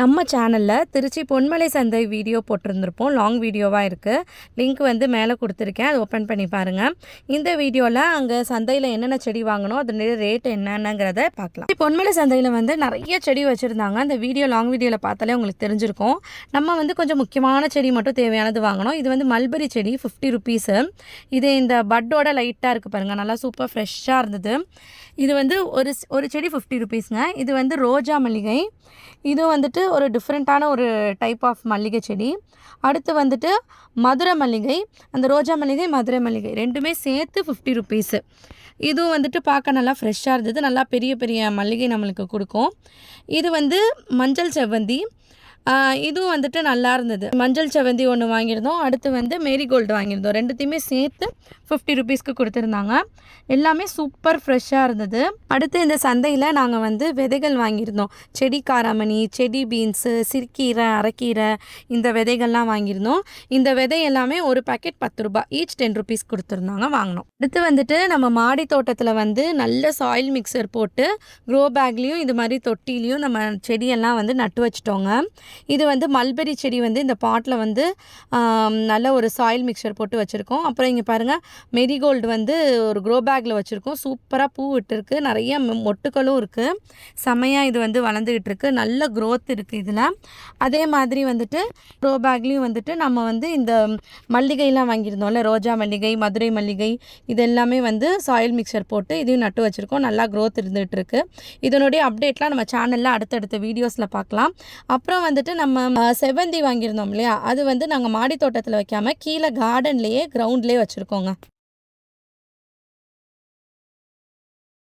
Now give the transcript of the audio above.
நம்ம சேனலில் திருச்சி பொன்மலை சந்தை வீடியோ போட்டிருந்திருப்போம். லாங் வீடியோவாக இருக்குது. லிங்க் வந்து மேலே கொடுத்துருக்கேன். அதை ஓப்பன் பண்ணி பாருங்கள். இந்த வீடியோவில் அங்கே சந்தையில் என்னென்ன செடி வாங்கணும், அதனுடைய ரேட் என்னென்னங்கிறத பார்க்கலாம். பொன்மலை சந்தையில் வந்து நிறைய செடி வச்சுருந்தாங்க. அந்த லாங் வீடியோவில் பார்த்தாலே உங்களுக்கு தெரிஞ்சிருக்கும். நம்ம வந்து கொஞ்சம் முக்கியமான செடி மட்டும் தேவையானது வாங்கணும். இது வந்து மல்பெரி செடி 50 ருபீஸு. இது இந்த பட்டோட லைட்டாக இருக்குது பாருங்கள், நல்லா சூப்பர் ஃப்ரெஷ்ஷாக இருந்தது. இது வந்து ஒரு செடி 50 ருபீஸுங்க. இது வந்து ரோஜா மல்லிகை. இது வந்துட்டு ஒரு டிஃப்ரெண்ட்டான ஒரு டைப் ஆஃப் மல்லிகை செடி. அடுத்து வந்துட்டு மதுரை மல்லிகை. அந்த ரோஜா மல்லிகை, மதுரை மல்லிகை ரெண்டுமே சேர்த்து 50 ருபீஸு. இதுவும் வந்துட்டு பார்க்க நல்லா ஃப்ரெஷ்ஷாக இருந்தது. நல்லா பெரிய பெரிய மல்லிகை நம்மளுக்கு கொடுக்கும். இது வந்து மஞ்சள் செவ்வந்தி. இதுவும் வந்துட்டு நல்லா இருந்தது. மஞ்சள் செவ்வந்தி ஒன்று வாங்கியிருந்தோம். அடுத்து வந்து மேரிகோல்டு வாங்கியிருந்தோம். ரெண்டுத்தையுமே சேர்த்து 50 ருபீஸ்க்கு கொடுத்துருந்தாங்க. எல்லாமே சூப்பர் ஃப்ரெஷ்ஷாக இருந்தது. அடுத்து இந்த சந்தையில் நாங்கள் வந்து விதைகள் வாங்கியிருந்தோம். செடி காராமணி, செடி பீன்ஸு, சிறுக்கீரை, அரைக்கீரை, இந்த விதைகள்லாம் வாங்கியிருந்தோம். இந்த விதை எல்லாமே ஒரு பேக்கெட் 10 ரூபா, ஈச் 10 ருபீஸ் கொடுத்துருந்தாங்க, வாங்கினோம். அடுத்து வந்துட்டு நம்ம மாடி தோட்டத்தில் வந்து நல்ல சாயில் மிக்சர் போட்டு க்ரோ பேக்லேயும் இது மாதிரி தொட்டிலையும் நம்ம செடியெல்லாம் வந்து நட்டு வச்சிட்டோங்க. இது வந்து மல்பெரி செடி வந்து இந்த பாட்டில் வந்து நல்ல ஒரு சாயில் மிக்சர் போட்டு வச்சுருக்கோம். அப்புறம் இங்கே பாருங்கள், மெரிகோல்டு வந்து ஒரு க்ரோ பேக்கில் வச்சுருக்கோம். சூப்பராக பூ விட்டுருக்கு. நிறைய மொட்டுக்களும் இருக்குது. செமையாக இது வந்து வளர்ந்துக்கிட்டு இருக்குது. நல்ல க்ரோத் இருக்குது இதில். அதே மாதிரி வந்துட்டு க்ரோ பேக்லேயும் வந்துட்டு நம்ம வந்து இந்த மல்லிகைலாம் வாங்கியிருந்தோம்ல, ரோஜா மல்லிகை, மதுரை மல்லிகை, இது எல்லாமே வந்து சாயில் மிக்சர் போட்டு இதையும் நட்டு வச்சுருக்கோம். நல்லா க்ரோத் இருந்துகிட்டு இருக்குது. இதனுடைய அப்டேட்லாம் நம்ம சேனலில் அடுத்தடுத்த வீடியோஸில் பார்க்கலாம். அப்புறம் வந்துட்டு நம்ம செவ்வந்தி வாங்கியிருந்தோம் இல்லையா, அது வந்து நாங்கள் மாடி தோட்டத்தில் வைக்காமல் கீழே கார்டன்லேயே கிரவுண்ட்லேயே வச்சுருக்கோங்க.